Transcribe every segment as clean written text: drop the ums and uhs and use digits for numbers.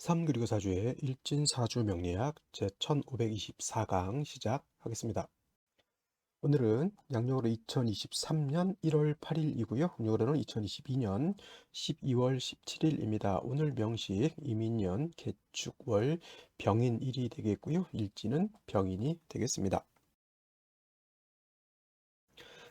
3그리고 사주의 일진사주 명리학 제1524강 시작하겠습니다. 오늘은 양력으로 2023년 1월 8일이고요. 음력으로는 2022년 12월 17일입니다. 오늘 명식 이민년 개축월 병인일이 되겠고요. 일진은 병인이 되겠습니다.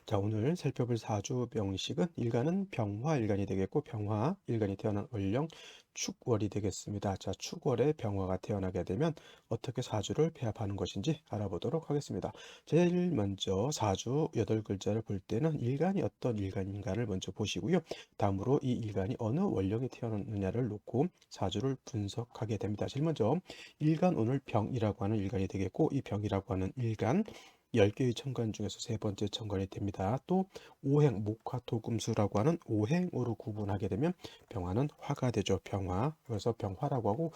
자, 오늘 살펴볼 사주 명식은 일간은 병화일간이 되겠고 병화일간이 태어난 월령 축월이 되겠습니다. 자, 축월에 병화가 태어나게 되면 어떻게 사주를 배합하는 것인지 알아보도록 하겠습니다. 제일 먼저 사주 8글자를 볼 때는 일간이 어떤 일간인가를 먼저 보시고요. 다음으로 이 일간이 어느 월령에 태어났느냐를 놓고 사주를 분석하게 됩니다. 제일 먼저 일간 오늘 병이라고 하는 일간이 되겠고 이 병이라고 하는 일간 10개의 천간 중에서 세 번째 천간이 됩니다. 또 오행, 목화토금수라고 하는 오행으로 구분하게 되면 병화는 화가 되죠. 병화. 그래서 병화라고 하고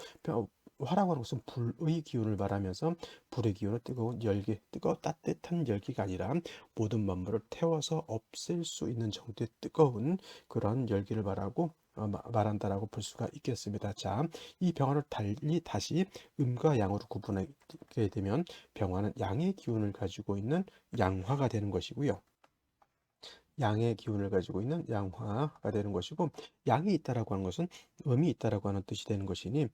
화라고 하는 것은 불의 기운을 말하면서 불의 기운은 뜨거운 열기, 따뜻한 열기가 아니라 모든 만물을 태워서 없앨 수 있는 정도의 뜨거운 그런 열기를 말하고 말한다라고 볼 수가 있겠습니다. 자, 이 병화를 달리 다시 음과 양으로 구분하게 되면 병화는 양의 기운을 가지고 있는 양화가 되는 것이고요. 양의 기운을 가지고 있는 양화가 되는 것이고, 양이 있다라고 하는 것은 음이 있다라고 하는 뜻이 되는 것이니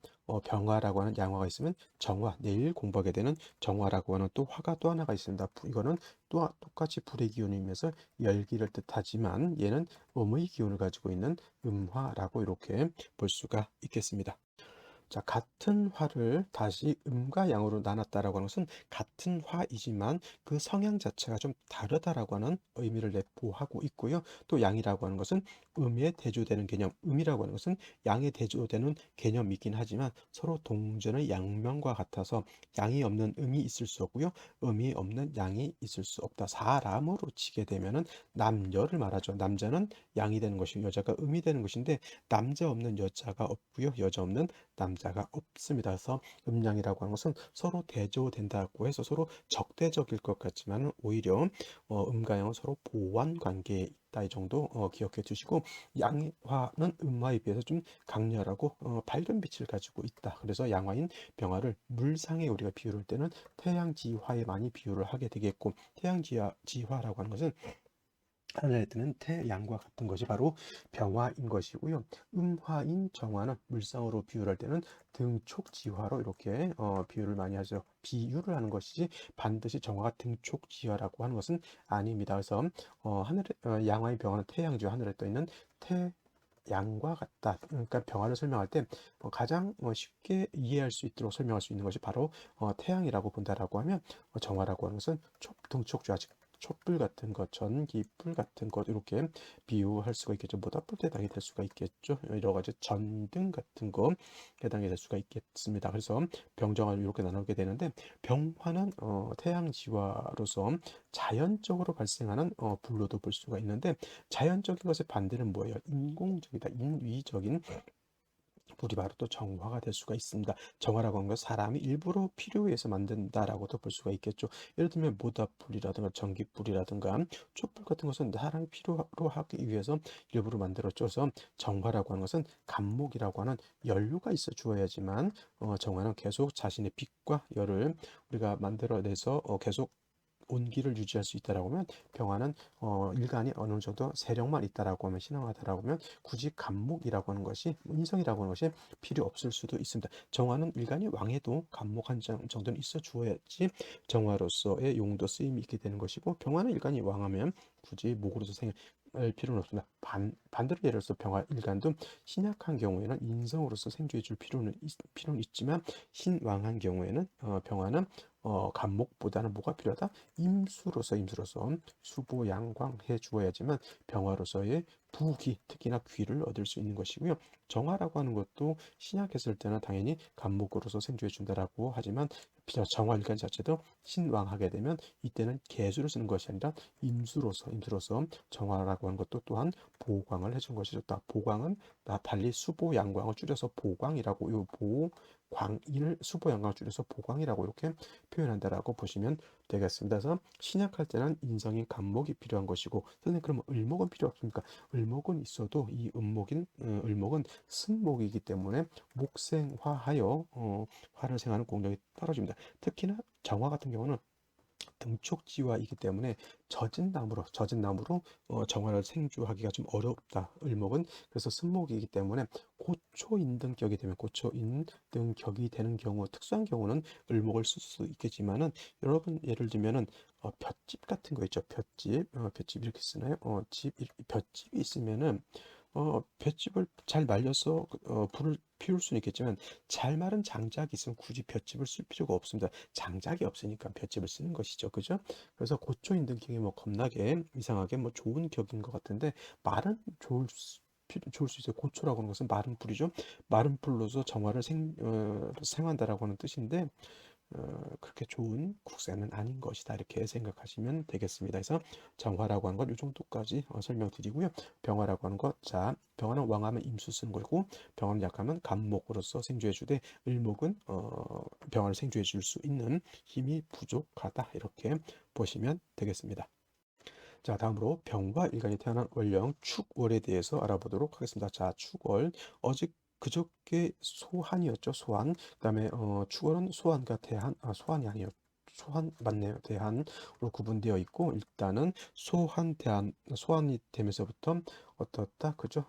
병화라고 하는 양화가 있으면 정화, 내일 공부하게 되는 정화라고 하는 또 화가 또 하나가 있습니다. 이거는 또 똑같이 불의 기운이면서 열기를 뜻하지만 얘는 음의 기운을 가지고 있는 음화라고 이렇게 볼 수가 있겠습니다. 자, 같은 화를 다시 음과 양으로 나눴다라고 하는 것은 같은 화이지만 그 성향 자체가 좀 다르다라고 하는 의미를 내포하고 있고요. 또 양이라고 하는 것은 음에 대조되는 개념, 음이라고 하는 것은 양에 대조되는 개념이긴 하지만 서로 동전의 양면과 같아서 양이 없는 음이 있을 수 없고요. 음이 없는 양이 있을 수 없다. 사람으로 치게 되면은 남녀를 말하죠. 남자는 양이 되는 것이고 여자가 음이 되는 것인데 남자 없는 여자가 없고요. 여자 없는 남자가 없습니다. 그래서 음양이라고 하는 것은 서로 대조된다고 해서 서로 적대적일 것 같지만 오히려 음과 양은 서로 보완 관계에 있다 이 정도 기억해 두시고 양화는 음화에 비해서 좀 강렬하고 밝은 빛을 가지고 있다. 그래서 양화인 병화를 물상에 우리가 비유할 때는 태양지화에 많이 비유를 하게 되겠고 태양지화라고 하는 것은 하늘에 뜨는 태양과 같은 것이 바로 병화인 것이고요. 음화인 정화는 물상으로 비유할 때는 등촉지화로 이렇게 비유를 많이 하죠. 비유를 하는 것이지 반드시 정화가 등촉지화라고 하는 것은 아닙니다. 그래서 양화인 병화는 태양지 하늘에 떠 있는 양과 같다. 그러니까 병화를 설명할 때 가장 쉽게 이해할 수 있도록 설명할 수 있는 것이 바로 태양이라고 본다라고 하면 정화라고 하는 것은 등촉주화, 즉 촛불 같은 것, 전기불 같은 것 이렇게 비유할 수가 있겠죠. 모닥불도 해당이 될 수가 있겠죠. 여러 가지 전등 같은 거 해당이 될 수가 있겠습니다. 그래서 병정화를 이렇게 나누게 되는데 병화는 태양지화로서 자연적으로 발생하는 불로도 볼 수가 있는데 자연적인 것의 반대는 뭐예요? 인공적이다, 인위적인 불이 바로 또 정화가 될 수가 있습니다. 정화라고 하는 건 사람이 일부러 필요에 의해서 만든다라고도 볼 수가 있겠죠. 예를 들면 모닥불이라든가 전기불이라든가 촛불 같은 것은 사람이 필요로 하기 위해서 일부러 만들어져서 정화라고 하는 것은 감목이라고 하는 연료가 있어 주어야지만 정화는 계속 자신의 빛과 열을 우리가 만들어내서 계속 온기를 유지할 수 있다라고 하면 병화는 일간이 어느 정도 세력만 있다라고 하면 신앙하다라고 하면 굳이 간목이라고 하는 것이 인성이라고 하는 것이 필요 없을 수도 있습니다. 정화는 일간이 왕해도 간목 한 정도는 있어 주어야지 정화로서의 용도 쓰임이 있게 되는 것이고 병화는 일간이 왕하면 굳이 목으로서 생을 필요는 없습니다. 반대로 예를 들어서 병화 일간도 신약한 경우에는 인성으로서 생존해 줄 필요는 있지만 신왕한 경우에는 병화는 간목보다는 뭐가 필요하다? 임수로서 수보 양광해 주어야지만 병화로서의 부귀, 특히나 귀를 얻을 수 있는 것이고요. 정화라고 하는 것도 신약했을 때는 당연히 간목으로서 생존해 준다라고 하지만 정화일간 자체도 신왕하게 되면 이때는 개수를 쓰는 것이 아니라 임수로서 정화라고 하는 것도 또한 보광을 해준 것이 좋다. 보광은 달리 수보 양광을 줄여서 보광이라고, 요 보광을 수보 양광을 줄여서 보광이라고 이렇게 표현한다라고 보시면 되겠습니다. 그래서 신약할 때는 인성인 간목이 필요한 것이고, 선생님 그러면 을목은 필요 없습니까? 을목은 있어도 이 을목은 승목이기 때문에 목생화하여 화를 생하는 공력이 떨어집니다. 특히나 정화 같은 경우는 등촉지화이기 때문에 젖은 나무로 정화를 생주하기가 좀 어렵다. 을목은 그래서 승목이기 때문에 고초인등격이 되는 경우, 특수한 경우는 을목을 쓸 수 있겠지만은, 여러분 예를 들면은 볏짚 같은 거 있죠. 볏짚 이렇게 쓰나요? 볏짚이 있으면은 볏짚을 잘 말려서 불을 피울 수는 있겠지만, 잘 마른 장작이 있으면 굳이 볏짚을 쓸 필요가 없습니다. 장작이 없으니까 볏짚을 쓰는 것이죠. 그죠? 그래서 고초인등 격이 뭐 겁나게 이상하게 뭐 좋은 격인 것 같은데, 말은 좋을 수 있어요. 고초라고 하는 것은 마른 풀이죠. 마른 풀로서 정화를 생한다라고 하는 뜻인데, 그렇게 좋은 국세는 아닌 것이다, 이렇게 생각하시면 되겠습니다. 그래서 정화라고 하는 건 이 정도까지 설명드리고요. 병화라고 하는 것, 자, 병화는 왕하면 임수 쓰는 거고, 병화는 약하면 간목으로서 생주해 주되, 을목은 병화를 생주해 줄 수 있는 힘이 부족하다, 이렇게 보시면 되겠습니다. 자, 다음으로 병과 일간이 태어난 월령 축월에 대해서 알아보도록 하겠습니다. 자, 축월, 그저께 소한이었죠. 소한. 그다음에 축월은 소한과 대한, 소한이 아니에요. 소한 맞네요. 대한으로 구분되어 있고, 일단은 소한이 되면서부터 어떻다, 그죠?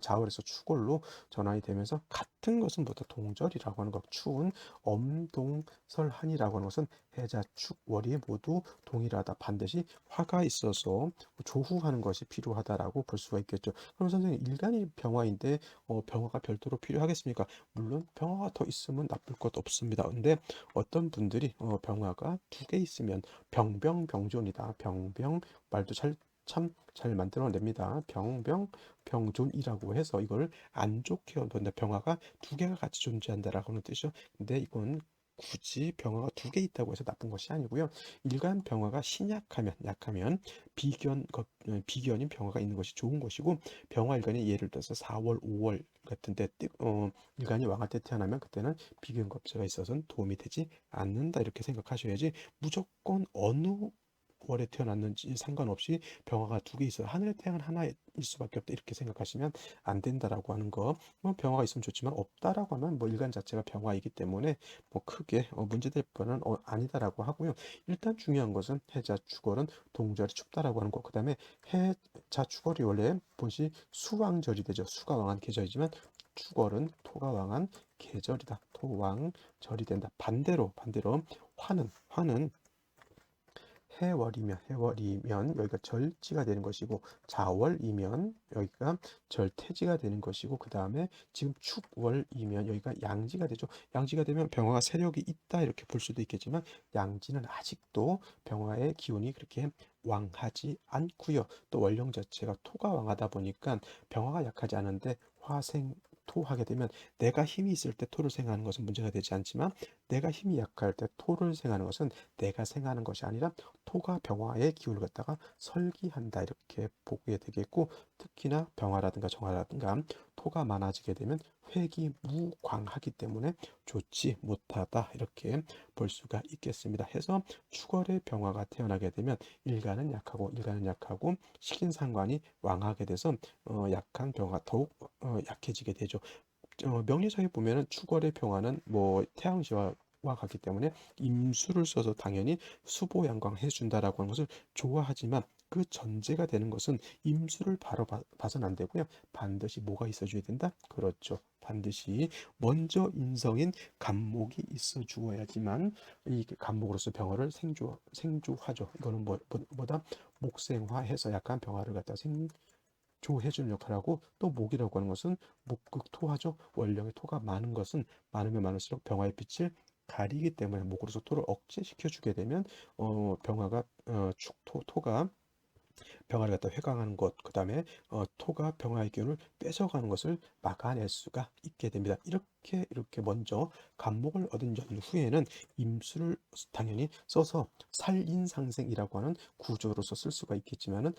자월에서 축월로 전환이 되면서, 같은 것은 보다 동절이라고 하는 것, 추운 엄동설한이라고 하는 것은 해자 축월이 모두 동일하다. 반드시 화가 있어서 조후하는 것이 필요하다라고 볼 수가 있겠죠. 그럼 선생님, 일간이 병화인데 병화가 별도로 필요하겠습니까? 물론 병화가 더 있으면 나쁠 것 없습니다. 근데 어떤 분들이 병화가 두 개 있으면 병병병존이다. 병병 말도 참 잘 만들어냅니다. 병병병존이라고 해서 이걸 안 좋게 본다. 병화가 두 개가 같이 존재한다라고 하는 뜻이죠. 근데 이건 굳이 병화가 두 개 있다고 해서 나쁜 것이 아니고요. 일간 병화가 약하면 비견인 병화가 있는 것이 좋은 것이고, 병화 일간이 예를 들어서 4월, 5월 같은 때 일간이 왕할 때 태어나면, 그때는 비견 겁재가 있어서는 도움이 되지 않는다, 이렇게 생각하셔야지, 무조건 어느 월에 태어났는지 상관없이 병화가 두 개 있어 하늘에 태양 하나일 수밖에 없다, 이렇게 생각하시면 안 된다라고 하는 거. 병화가 있으면 좋지만 없다라고 하면 일간 자체가 병화이기 때문에 크게 문제될 바는 아니다라고 하고요. 일단 중요한 것은 해자 축월은 동절이 춥다라고 하는 거. 그다음에 해자 축월이 원래 본시 수왕절이 되죠. 수가 왕한 계절이지만, 축월은 토가 왕한 계절이다. 토왕절이 된다. 반대로 화는 해월이면 여기가 절지가 되는 것이고, 자월이면 여기가 절퇴지가 되는 것이고, 그 다음에 지금 축월이면 여기가 양지가 되죠. 양지가 되면 병화가 세력이 있다, 이렇게 볼 수도 있겠지만, 양지는 아직도 병화의 기운이 그렇게 왕하지 않고요. 또 월령 자체가 토가 왕하다 보니까 병화가 약하지 않은데, 토하게 되면, 내가 힘이 있을 때 토를 생하는 것은 문제가 되지 않지만, 내가 힘이 약할 때 토를 생하는 것은 내가 생하는 것이 아니라 토가 병화의 기운을 갖다가 설기한다, 이렇게 보게 되겠고, 특히나 병화라든가 정화라든가 토가 많아지게 되면 회기무광하기 때문에 좋지 못하다, 이렇게 볼 수가 있겠습니다. 해서 축월의 병화가 태어나게 되면 일간은 약하고 식인상관이 왕하게 돼서 약한 병화가 더욱 약해지게 되죠. 명리상에 보면은 축월의 병화는 뭐 태양시와 같기 때문에 임수를 써서 당연히 수보양광 해준다라고 하는 것을 좋아하지만, 그 전제가 되는 것은 임수를 바로 봐서는 안 되고요. 반드시 뭐가 있어줘야 된다? 그렇죠. 반드시 먼저 인성인 간목이 있어 주어야지만 이 간목으로서 병화를 생주하죠. 이거는 뭐다? 목생화해서 약간 병화를 갖다 조해주는 역할을 하고, 또 목이라고 하는 것은 목극토하죠. 원령의 토가 많은 것은 많으면 많을수록 병화의 빛을 가리기 때문에, 목으로서 토를 억제시켜 주게 되면 병화가 토가 병화를 갖다 회강하는 것, 그 다음에 토가 병화의 기운을 뺏어가는 것을 막아낼 수가 있게 됩니다. 이렇게 먼저 간목을 얻은 후에는 임수를 당연히 써서 살인상생이라고 하는 구조로서 쓸 수가 있겠지만은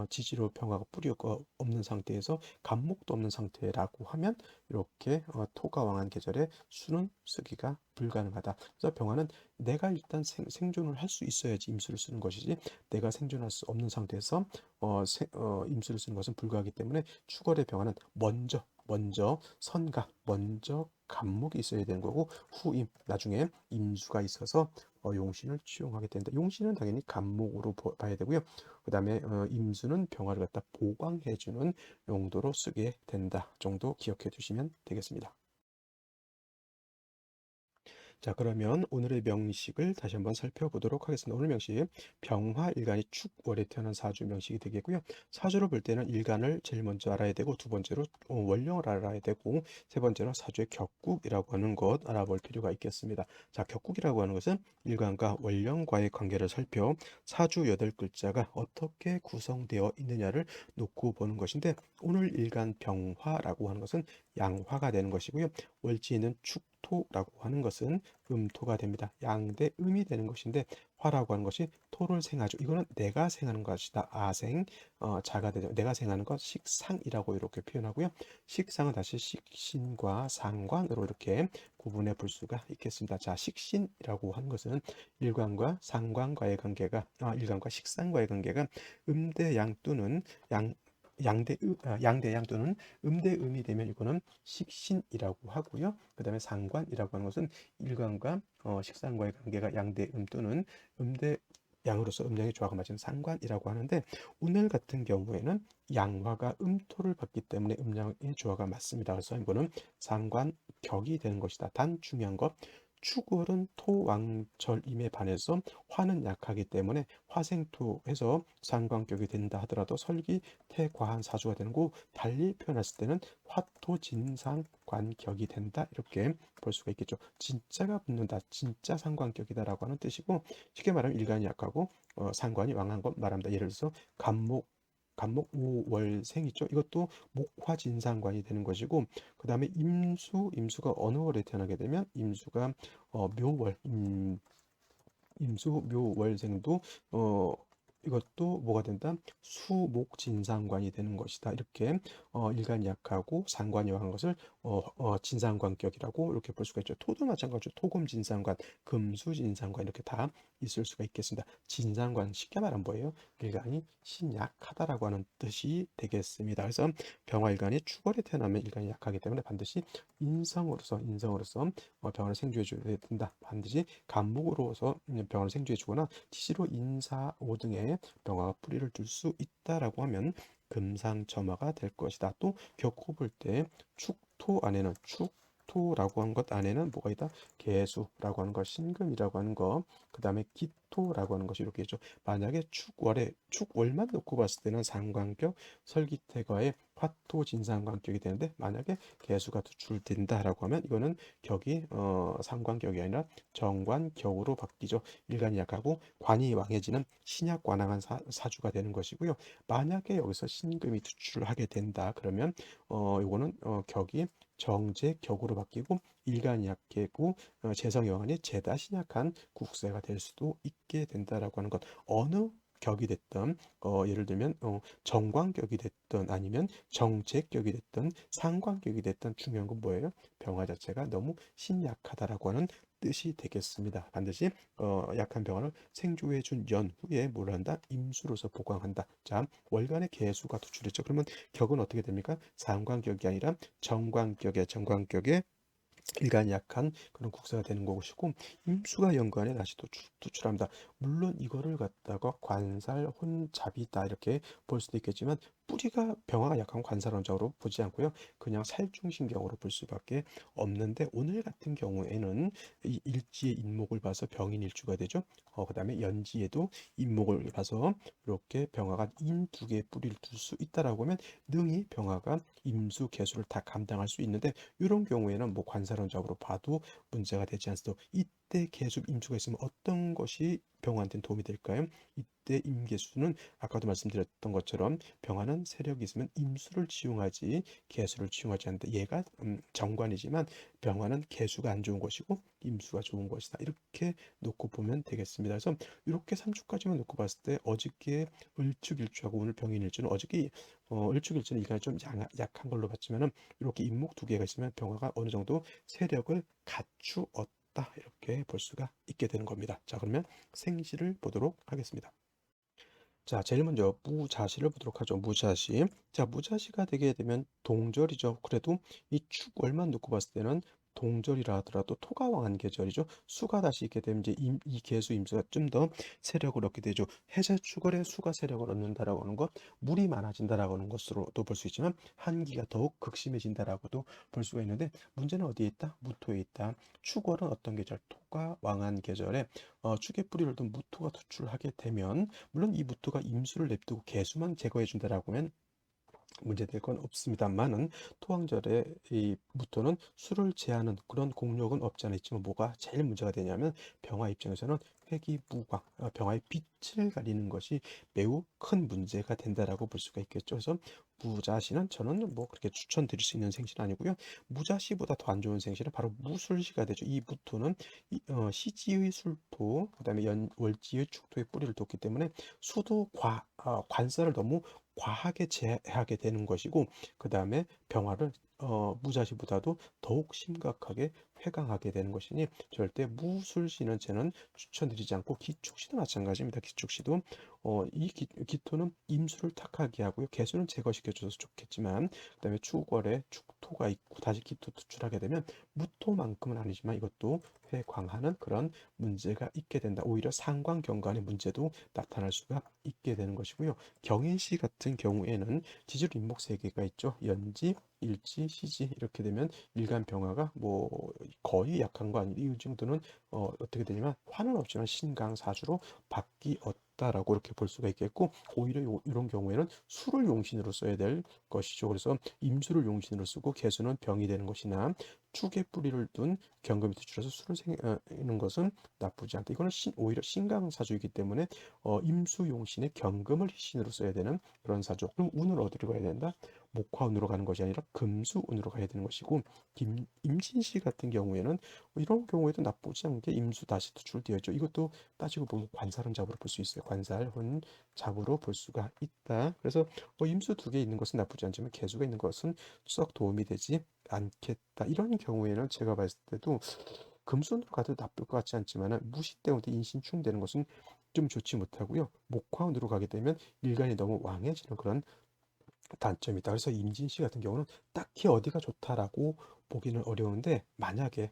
지지로 병화가 뿌리가 없는 상태에서 간목도 없는 상태라고 하면 이렇게 토가 왕한 계절에 수는 쓰기가 불가능하다. 그래서 병화는 내가 일단 생존을 할 수 있어야지 임수를 쓰는 것이지, 내가 생존할 수 없는 상태에서 임수를 쓰는 것은 불가하기 때문에 축월의 병화는 먼저 선가, 먼저 간목이 있어야 되는 거고, 후임, 나중에 임수가 있어서 용신을 취용하게 된다. 용신은 당연히 간목으로 봐야 되고요. 그 다음에 임수는 병화를 갖다 보강해주는 용도로 쓰게 된다 정도 기억해 두시면 되겠습니다. 자, 그러면 오늘의 명식을 다시 한번 살펴보도록 하겠습니다. 오늘 명식, 병화일간이 축월에 태어난 사주 명식이 되겠고요. 사주로 볼 때는 일간을 제일 먼저 알아야 되고, 두 번째로 원령을 알아야 되고, 세 번째로 사주의 격국이라고 하는 것 알아볼 필요가 있겠습니다. 자, 격국이라고 하는 것은 일간과 원령과의 관계를 살펴 사주 8글자가 어떻게 구성되어 있느냐를 놓고 보는 것인데, 오늘 일간 병화라고 하는 것은 양화가 되는 것이고요. 월지에는 축토라고 하는 것은 음토가 됩니다. 양대 음이 되는 것인데, 화라고 하는 것이 토를 생하죠. 이거는 내가 생하는 것이다. 아생, 자가 되죠. 내가 생하는 것 식상이라고 이렇게 표현하고요. 식상은 다시 식신과 상관으로 이렇게 구분해 볼 수가 있겠습니다. 자, 식신이라고 하는 것은 일관과 상관과의 관계가, 일관과 식상과의 관계가 음대양 또는 양대양 또는 음대음이 되면 이거는 식신이라고 하고요. 그 다음에 상관이라고 하는 것은 일관과 식상과의 관계가 양대음 또는 음대 양으로서 음양의 조화가 맞은 상관이라고 하는데, 오늘 같은 경우에는 양화가 음토를 받기 때문에 음양의 조화가 맞습니다. 그래서 이거는 상관격이 되는 것이다. 단 중요한 것, 축월은 토왕절임에 반해서 화는 약하기 때문에 화생토해서 상관격이 된다 하더라도 설기태과한 사주가 되는 거고, 달리 표현했을 때는 화토진상관격이 된다 이렇게 볼 수가 있겠죠. 진짜가 붙는다, 진짜 상관격이다라고 하는 뜻이고, 쉽게 말하면 일간이 약하고 상관이 왕한 것 말합니다. 예를 들어서 간목 오월생 있죠. 이것도 목화진상관이 되는 것이고, 그 다음에 임수가 어느 월에 태어나게 되면 임수가 묘월, 임수 묘월생도 이것도 뭐가 된다? 수목진상관이 되는 것이다. 이렇게 일간이 약하고 상관이 약한 것을 진상관격이라고 이렇게 볼 수가 있죠. 토도 마찬가지로 토금진상관, 금수진상관 이렇게 다 있을 수가 있겠습니다. 진상관 쉽게 말하면 뭐예요? 일간이 신약하다라고 하는 뜻이 되겠습니다. 그래서 병화일간이 축월에 태어나면 일간이 약하기 때문에 반드시 인성으로서 병화를 생주해 줘야 된다. 반드시 간목으로서 병화를 생주해 주거나 지시로 인사 5등의 병화가 뿌리를 둘 수 있다라고 하면 금상첨화가 될 것이다. 또 격호 볼 때 축토라고 하는 것 안에는 뭐가 있다? 개수라고 하는 것, 신금이라고 하는 것, 그 다음에 기토라고 하는 것이 이렇게 있죠. 만약에 축월만 놓고 봤을 때는 상관격, 설기태과의 화토 진상관격이 되는데, 만약에 개수가 투출된다라고 하면 이거는 격이 상관격이 아니라 정관격으로 바뀌죠. 일간이 약하고 관이 왕해지는 신약관왕한 사주가 되는 것이고요. 만약에 여기서 신금이 투출을 하게 된다 그러면 이거는 격이 정제격으로 바뀌고, 일간이 약해고 재성이 왕하니 재다 신약한 국세가 될 수도 있게 된다라고 하는 것. 어느 격이 됐든 예를 들면 정관격이 됐든 아니면 정제격이 됐든 상관격이 됐든 중요한 건 뭐예요? 병화 자체가 너무 신약하다라고 하는 뜻이 되겠습니다. 반드시 약한 병화를 생조해 준 연후에 뭘 한다? 임수로서 보강한다. 자, 월간의 개수가 도출했죠. 그러면 격은 어떻게 됩니까? 상관격이 아니라 정관격의 일간이 약한 그런 국사가 되는 것이고, 임수가 연관에 다시 또 투출합니다. 물론 이거를 갖다가 관살 혼잡이다 이렇게 볼 수도 있겠지만, 뿌리가 병화가 약한 관살 혼잡으로 보지 않고요, 그냥 살중신경으로 볼 수밖에 없는데, 오늘 같은 경우에는 이 일지의 인목을 봐서 병인일주가 되죠. 그 다음에 연지에도 인목을 봐서 이렇게 병화가 인 두 개의 뿌리를 둘 수 있다라고 하면 능히 병화가 임수 개수를 다 감당할 수 있는데, 이런 경우에는 뭐 관사론적으로 봐도 문제가 되지 않습니다. 이때 계속 임수가 있으면 어떤 것이 병화한테는 도움이 될까요? 이때 임계수는 아까도 말씀드렸던 것처럼 병화는 세력이 있으면 임수를 치용하지 개수를 치용하지 않는다. 얘가 정관이지만 병화는 개수가 안 좋은 것이고 임수가 좋은 것이다. 이렇게 놓고 보면 되겠습니다. 그래서 이렇게 3주까지만 놓고 봤을 때 어저께 을축일주하고 오늘 병인일주는 어저께 을축일주는 이가 좀 약한 걸로 봤지만은 이렇게 임목 두 개가 있으면 병화가 어느 정도 세력을 갖추었다 이렇게 볼 수가 있게 되는 겁니다. 자, 그러면 생시를 보도록 하겠습니다. 자, 제일 먼저 무자시를 보도록 하죠. 무자시. 자, 무자시가 되게 되면 동절이죠. 그래도 이 축월만 놓고 봤을 때는 동절이라 하더라도 토가 왕한 계절이죠. 수가 다시 있게 되면 이제 이 계수 임수가 좀 더 세력을 얻게 되죠. 해제 축월에 수가 세력을 얻는다라고 하는 것, 물이 많아진다라고 하는 것으로도 볼 수 있지만 한기가 더욱 극심해진다라고도 볼 수가 있는데 문제는 어디에 있다? 무토에 있다. 축월은 어떤 계절? 토가 왕한 계절에 축의 뿌리를 둔 무토가 투출하게 되면 물론 이 무토가 임수를 냅두고 개수만 제거해 준다라고 하면 문제될 건 없습니다만은 토왕절에 이 무토는 수를 제하는 그런 공력은 없지 않아 있지만 뭐가 제일 문제가 되냐면 병화 입장에서는 회기무광 병화의 빛을 가리는 것이 매우 큰 문제가 된다라고 볼 수가 있겠죠. 그래서 무자시는 저는 뭐 그렇게 추천드릴 수 있는 생시는 아니고요. 무자시보다 더 안 좋은 생시는 바로 무술시가 되죠. 이 무토는 시지의 술토 그다음에 월지의 축토의 뿌리를 뒀기 때문에 수도 관살을 너무 과하게 제하게 되는 것이고 그 다음에 병화를 무자시보다도 더욱 심각하게 회강하게 되는 것이니 절대 무술시는 저는 추천드리지 않고 기축시도 마찬가지입니다. 기축시도 이 기토는 임수를 탁하게 하고요. 개수는 제거시켜줘서 좋겠지만 그다음에 축월에 축토가 있고 다시 기토 투출하게 되면 무토만큼은 아니지만 이것도 회광하는 그런 문제가 있게 된다. 오히려 상관경관의 문제도 나타날 수가 있게 되는 것이고요. 경인시 같은 경우에는 지지로 인목 세 개가 있죠. 연지, 일지, 시지 이렇게 되면 일간 병화가 뭐 거의 약한 거 아니고 이 정도는 어떻게 되냐면 화는 없지만 신강사주로 바뀌었다라고 이렇게 볼 수가 있겠고 오히려 이런 경우에는 수를 용신으로 써야 될 것이죠. 그래서 임수를 용신으로 쓰고 개수는 병이 되는 것이나 축의 뿌리를 둔 경금이 투출해서 수를 생기는 것은 나쁘지 않다. 이거는 오히려 신강사주이기 때문에 임수용신의 경금을 신으로 써야 되는 그런 사주. 그럼 운을 어디로 가야 된다? 목화운으로 가는 것이 아니라 금수운으로 가야 되는 것이고 임진시 같은 경우에는 이런 경우에도 나쁘지 않게 임수 다시 투출되어 있죠. 이것도 따지고 보면 관살은 잡으로 볼 수 있어요. 관살혼 잡으로 볼 수가 있다. 그래서 임수 두 개 있는 것은 나쁘지 않지만 개수가 있는 것은 썩 도움이 되지 않겠다. 이런 경우에는 제가 봤을 때도 금손으로 가도 나쁠 것 같지 않지만 무시 때문에 인신충되는 것은 좀 좋지 못하고요. 목화운으로 가게 되면 일간이 너무 왕해지는 그런 단점이 있다. 그래서 임진시 같은 경우는 딱히 어디가 좋다라고 보기는 어려운데 만약에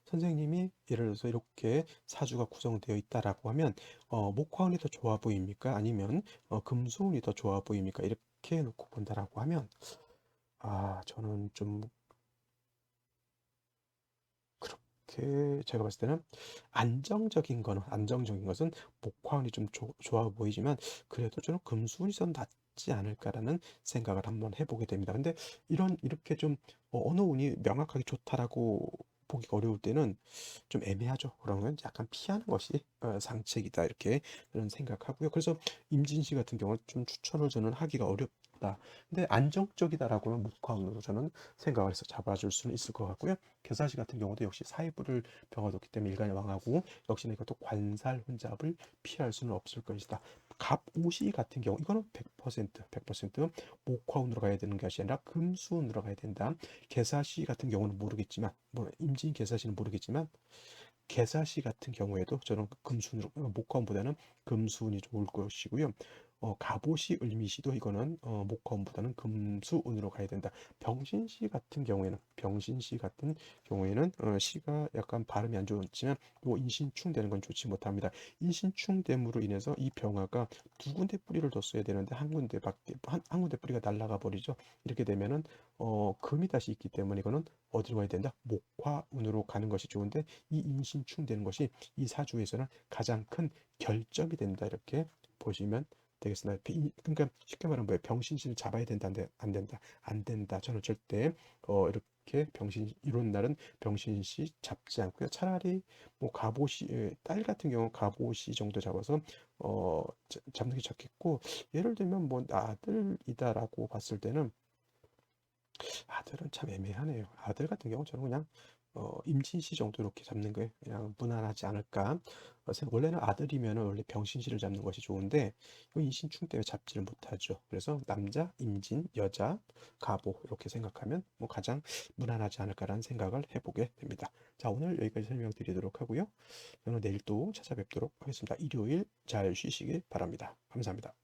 선생님이 예를 들어서 이렇게 사주가 구성되어 있다라고 하면 목화운이 더 좋아 보입니까? 아니면 금수운이 더 좋아 보입니까? 이렇게 놓고 본다라고 하면 저는 좀 그렇게 제가 봤을 때는 안정적인 것은 목화운이 좀 좋아 보이지만 그래도 저는 금수운이 좀 낫지 않을까라는 생각을 한번 해보게 됩니다. 근데 이렇게 좀 어느 운이 명확하게 좋다라고 보기가 어려울 때는 좀 애매하죠. 그러면 약간 피하는 것이 상책이다 이렇게 저는 생각하고요. 그래서 임진시 같은 경우는 좀 추천을 저는 하기가 어렵다. 근데 안정적이다라고 하면 목화운으로 저는 생각을 해서 잡아줄 수는 있을 것 같고요. 겨사시 같은 경우도 역시 사이부를 병화뒀기 때문에 일간이 왕하고 역시나 이것도 관살 혼잡을 피할 수는 없을 것이다. 갑오시 같은 경우 이거는 100% 목화운으로 가야 되는 것이 아니라 금수운으로 가야 된다. 개사시 같은 경우는 모르겠지만 뭐 임진 개사시는 모르겠지만 개사시 같은 경우에도 저는 금수운으로 목화운보다는 금수운이 좋을 것이고요. 갑오시 을미시도 이거는 목화운보다는 금수운으로 가야 된다. 병신시 같은 경우에는 시가 약간 발음이 안 좋지만 인신충되는 건 좋지 못합니다. 인신충됨으로 인해서 이 병화가 두 군데 뿌리를 뒀어야 되는데 한 군데 뿌리가 날아가 버리죠. 이렇게 되면은 금이 다시 있기 때문에 이거는 어디로 가야 된다? 목화운으로 가는 것이 좋은데 이 인신충되는 것이 이 사주에서는 가장 큰 결점이 된다 이렇게 보시면 되겠습니다. 그러니까 쉽게 말하면 뭐예요? 병신신을 잡아야 된다, 안 된다, 안 된다. 저는 절대 이렇게 이런 날은 병신씨 잡지 않고요. 차라리 뭐 갑옷이 딸 같은 경우는 갑옷이 정도 잡아서 잡는 게 좋겠고, 예를 들면 뭐 아들이다라고 봤을 때는 아들은 참 애매하네요. 아들 같은 경우 저는 그냥 임진시 정도 이렇게 잡는 게 그냥 무난하지 않을까. 원래는 아들이면은 원래 병신시를 잡는 것이 좋은데 이 인신충 때문에 잡지를 못하죠. 그래서 남자 임진, 여자 갑오 이렇게 생각하면 뭐 가장 무난하지 않을까라는 생각을 해보게 됩니다. 자, 오늘 여기까지 설명드리도록 하고요. 저는 내일 또 찾아뵙도록 하겠습니다. 일요일 잘 쉬시길 바랍니다. 감사합니다.